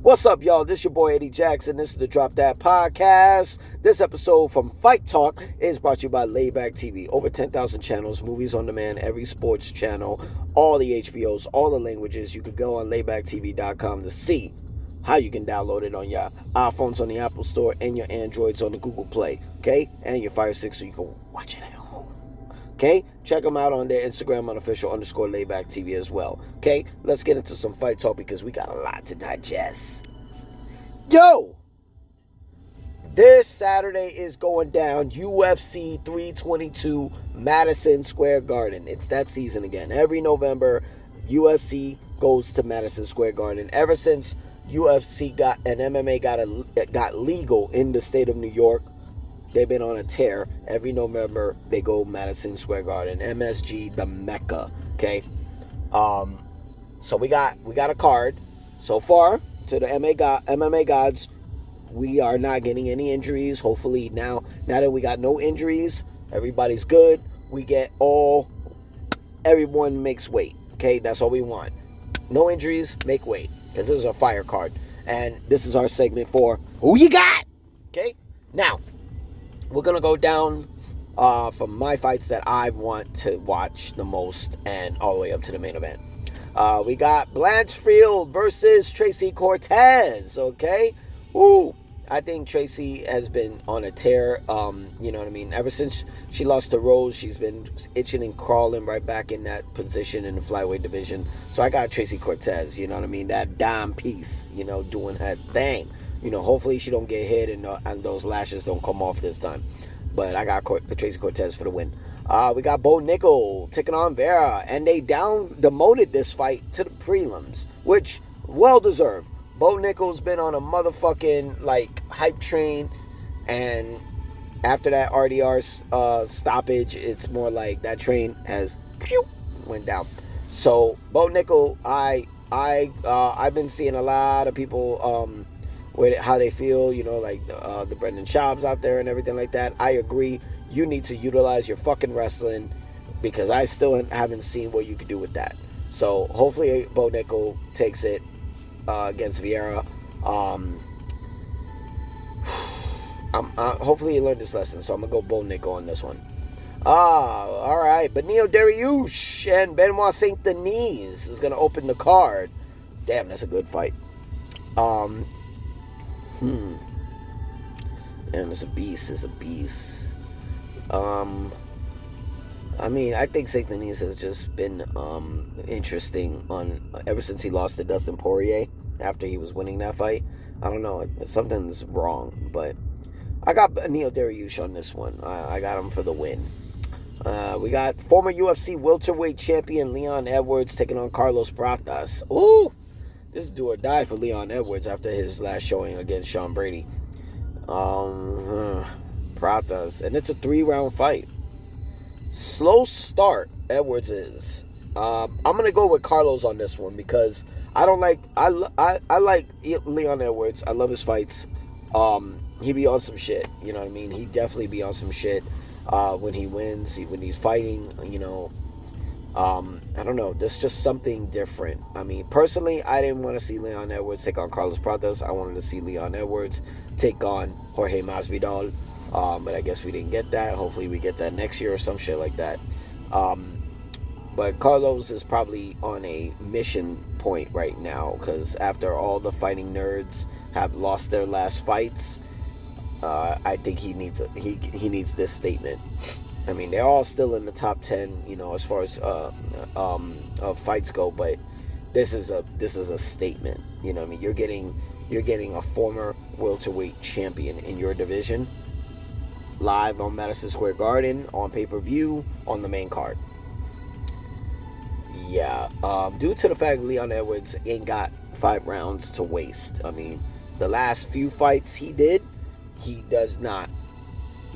What's up, y'all? This is your boy Eddie Jackson. This is the Drop That Podcast. This episode from Fight Talk is brought to you by Layback TV. Over 10,000 channels, movies on demand, every sports channel, all the HBOs, all the languages. You could go on laybacktv.com to see how you can download it on your iPhones on the Apple Store and your Androids on the Google Play, okay? And your Fire Stick so you can watch it at home. Okay, check them out on their Instagram on official_layback TV as well. Okay, let's get into some fight talk because we got a lot to digest. Yo, this Saturday is going down UFC 322 Madison Square Garden. It's that season again. Every November, UFC goes to Madison Square Garden. Ever since UFC got and MMA got legal in the state of New York, they've been on a tear. Every November, they go Madison Square Garden. MSG, the Mecca. Okay? So we got a card. So far, to the MMA gods, we are not getting any injuries. Hopefully now that we got no injuries, everybody's good. We get everyone makes weight. Okay? That's all we want. No injuries, make weight. Because this is a fire card. And this is our segment for Who You Got? Okay? Now, we're going to go down from my fights that I want to watch the most and all the way up to the main event. We got Blanchfield versus Tracy Cortez, okay? Ooh, I think Tracy has been on a tear, you know what I mean? Ever since she lost to Rose, she's been itching and crawling right back in that position in the flyweight division. So I got Tracy Cortez, you know what I mean? That dime piece, you know, doing her thing. You know, hopefully she don't get hit and those lashes don't come off this time. But I got Tracy Cortez for the win. We got Bo Nickel taking on Vera. And they demoted this fight to the prelims, which, well deserved. Bo Nickel's been on a motherfucking, hype train. And after that RDR stoppage, it's more like that train has went down. So, Bo Nickel, I've been seeing a lot of people... how they feel, you know, like the Brendan Schaubs out there and everything like that. I agree. You need to utilize your fucking wrestling because I still haven't seen what you could do with that. So hopefully Bo Nickel takes it against Vieira. Hopefully he learned this lesson. So I'm going to go Bo Nickel on this one. All right. Benio Dariush and Benoit Saint Denis is going to open the card. Damn, that's a good fight. And it's a beast. I mean, I think Saint Denis has just been interesting ever since he lost to Dustin Poirier after he was winning that fight. I don't know, something's wrong, but I got Neil Dariush on this one. I got him for the win. We got former UFC welterweight champion Leon Edwards taking on Carlos Pratas. Ooh! This is do or die for Leon Edwards after his last showing against Sean Brady. Pratas. And it's a 3-round fight. Slow start, Edwards is. I'm going to go with Carlos on this one because I like Leon Edwards. I love his fights. He be on some shit. You know what I mean? He definitely be on some shit when he wins, when he's fighting, you know. I don't know. There's just something different. I mean, personally, I didn't want to see Leon Edwards take on Carlos Pratas. I wanted to see Leon Edwards take on Jorge Masvidal. But I guess we didn't get that. Hopefully we get that next year or some shit like that. But Carlos is probably on a mission point right now because after all the fighting nerds have lost their last fights, I think he needs this statement. I mean, they're all still in the top 10, you know, as far as fights go, but this is a statement. You know what I mean? You're getting a former welterweight champion in your division live on Madison Square Garden on pay-per-view on the main card. Yeah, due to the fact Leon Edwards ain't got 5 rounds to waste. I mean, the last few fights he does not.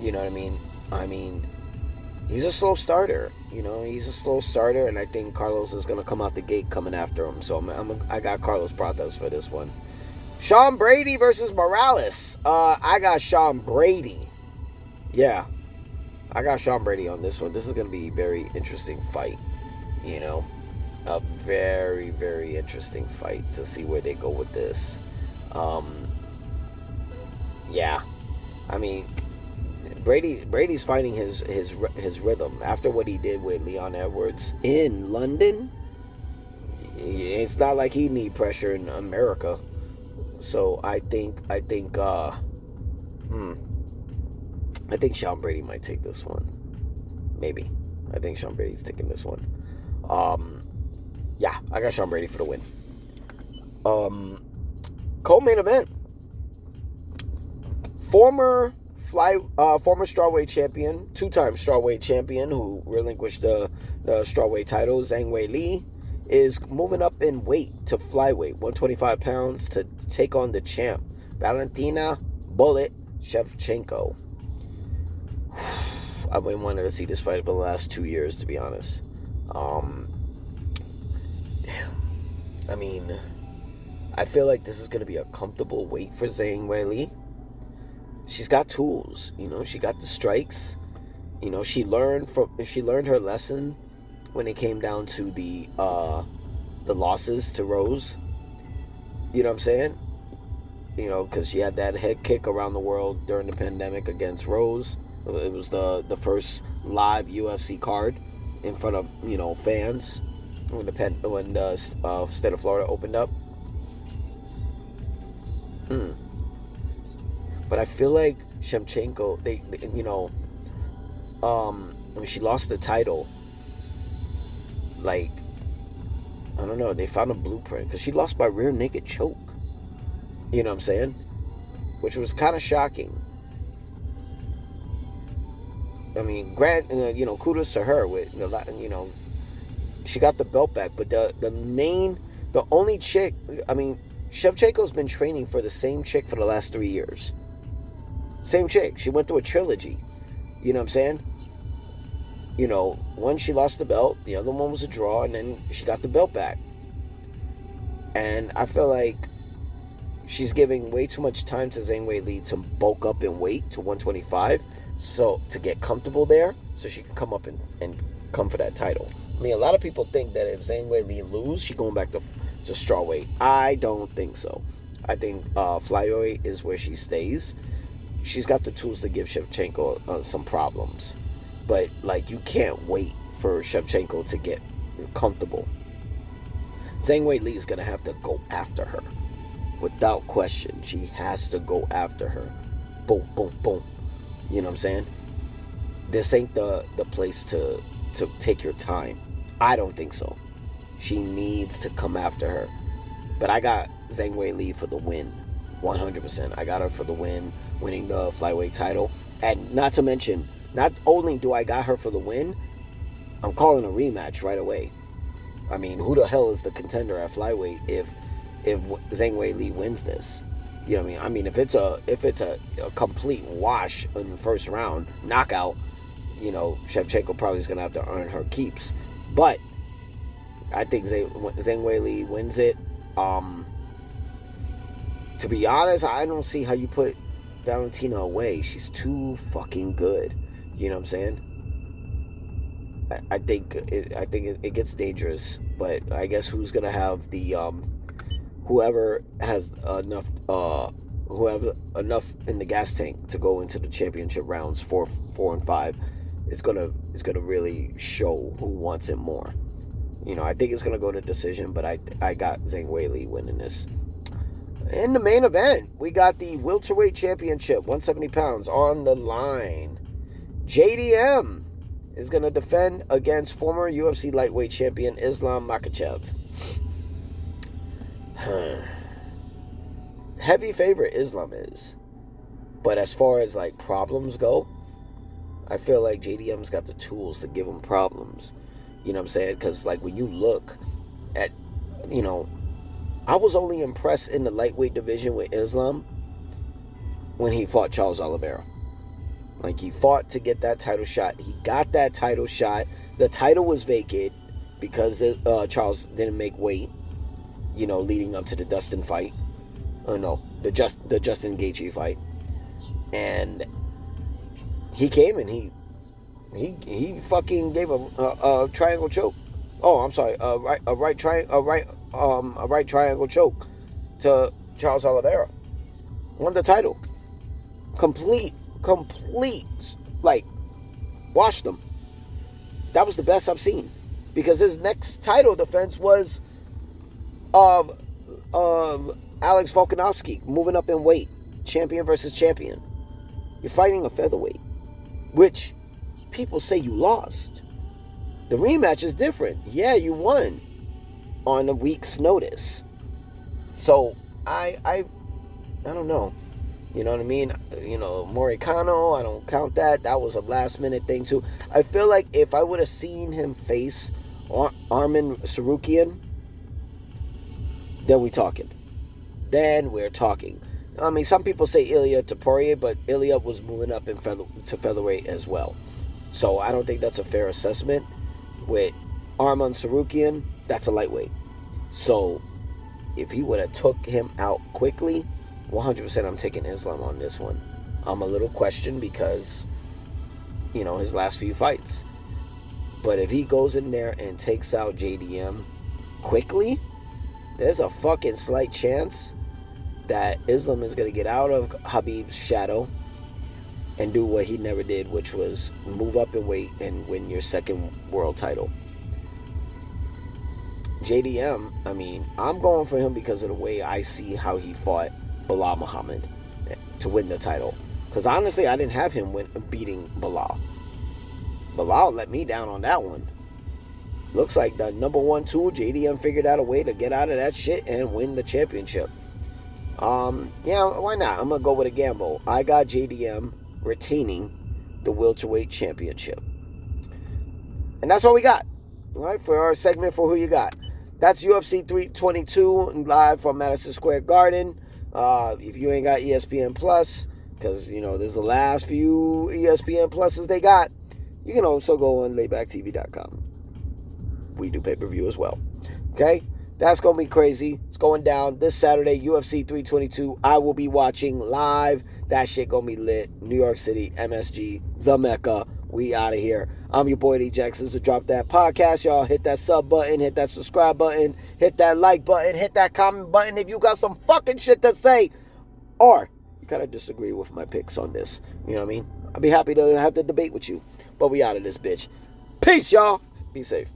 You know what I mean? He's a slow starter, you know. He's a slow starter, and I think Carlos is gonna come out the gate coming after him. So I got Carlos Pratas for this one. Sean Brady versus Morales. I got Sean Brady. Yeah, I got Sean Brady on this one. This is gonna be a very interesting fight. You know, a very, very interesting fight to see where they go with this. Um, yeah, I mean, Brady's finding his rhythm after what he did with Leon Edwards in London. It's not like he need pressure in America. So I think Sean Brady might take this one. Maybe. I think Sean Brady's taking this one. Yeah, I got Sean Brady for the win. Co-main event. Former strawweight champion, two-time strawweight champion who relinquished the strawweight title, Zhang Weili, is moving up in weight to flyweight, 125 pounds, to take on the champ, Valentina Bullet Shevchenko. I've been wanting to see this fight for the last 2 years, to be honest. I mean, I feel like this is going to be a comfortable weight for Zhang Weili. She's got tools, she got the strikes. She learned her lesson when it came down to the losses to Rose. You know what I'm saying? Because she had that head kick around the world during the pandemic against Rose. It was the first live UFC card in front of fans when the state of Florida opened up. But I feel like Shevchenko, when she lost the title, like, I don't know, they found a blueprint because she lost by rear naked choke. You know what I'm saying? Which was kind of shocking. I mean, kudos to her with she got the belt back, but the only chick, I mean, Shevchenko's been training for the same chick for the last 3 years. Same chick. She went through a trilogy. You know what I'm saying? One she lost the belt, the other one was a draw, and then she got the belt back. And I feel like she's giving way too much time to Zhang Weili to bulk up in weight to 125, so to get comfortable there, so she can come up and come for that title. I mean, a lot of people think that if Zhang Weili lose, she's going back to strawweight. I don't think so. I think flyweight is where she stays. She's got the tools to give Shevchenko some problems. But, you can't wait for Shevchenko to get comfortable. Zhang Weili is going to have to go after her. Without question. She has to go after her. Boom, boom, boom. You know what I'm saying? This ain't the place to take your time. I don't think so. She needs to come after her. But I got Zhang Weili for the win. 100%. I got her for the win, winning the flyweight title. And not to mention, not only do I got her for the win, I'm calling a rematch right away. I mean, who the hell is the contender at flyweight if Zhang Weili wins this? You know what I mean? I mean, if it's a complete wash in the first round, knockout, Shevchenko probably is going to have to earn her keeps. But I think Zhang Weili wins it. To be honest, I don't see how you put Valentina away. She's too fucking good. You know what I'm saying? I think it gets dangerous, but I guess who's gonna have the whoever has enough in the gas tank to go into the championship rounds 4 and 5 is gonna really show who wants it more. I think it's gonna go to decision, but I got Zhang Weili winning this. In the main event, we got the welterweight championship, 170 pounds on the line. JDM is going to defend against former UFC lightweight champion Islam Makhachev. Heavy favorite Islam is. But as far as problems go, I feel like JDM's got the tools to give him problems. You know what I'm saying? Because when you look at, I was only impressed in the lightweight division with Islam when he fought Charles Oliveira. He fought to get that title shot. He got that title shot. The title was vacant because Charles didn't make weight, leading up to the Dustin fight. Oh no, the Justin Gaethje fight. And he came and he fucking gave a triangle choke. Oh, I'm sorry, a right triangle choke to Charles Oliveira. Won the title. Complete, like, washed him. That was the best I've seen. Because his next title defense was Alex Volkanovski, moving up in weight. Champion versus champion. You're fighting a featherweight, which people say you lost. The rematch is different. Yeah, you won on a week's notice. So, I don't know. You know what I mean? You know, Morikano, I don't count that. That was a last-minute thing, too. I feel like if I would have seen him face Arman Tsarukyan, then we're talking. I mean, some people say Ilia Topuria, but Ilia was moving up to featherweight as well. So I don't think that's a fair assessment. With Arman Tsarukyan, that's a lightweight. So if he would have took him out quickly, 100% I'm taking Islam on this one. I'm a little questioned because, you know, his last few fights. But if he goes in there and takes out JDM quickly, there's a fucking slight chance that Islam is going to get out of Khabib's shadow and do what he never did, which was move up in weight and win your second world title. JDM, I mean, I'm going for him because of the way I see how he fought Belal Muhammad to win the title. Because honestly, I didn't have him beating Belal. Belal let me down on that one. Looks like the number 1 tool, JDM figured out a way to get out of that shit and win the championship. Yeah, why not? I'm going to go with a gamble. I got JDM retaining the welterweight championship. And that's all we got, all right, for our segment for Who You Got. That's UFC 322 live from Madison Square Garden. If you ain't got ESPN Plus, because, you know, there's the last few ESPN Pluses they got, you can also go on laybacktv.com. We do pay-per-view as well. Okay? That's going to be crazy. It's going down this Saturday, UFC 322. I will be watching live. That shit going to be lit. New York City, MSG, the Mecca. We out of here. I'm your boy, D. Jackson. So drop that podcast, y'all. Hit that sub button. Hit that subscribe button. Hit that like button. Hit that comment button if you got some fucking shit to say. Or you kind of disagree with my picks on this. You know what I mean? I'd be happy to have the debate with you. But we out of this bitch. Peace, y'all. Be safe.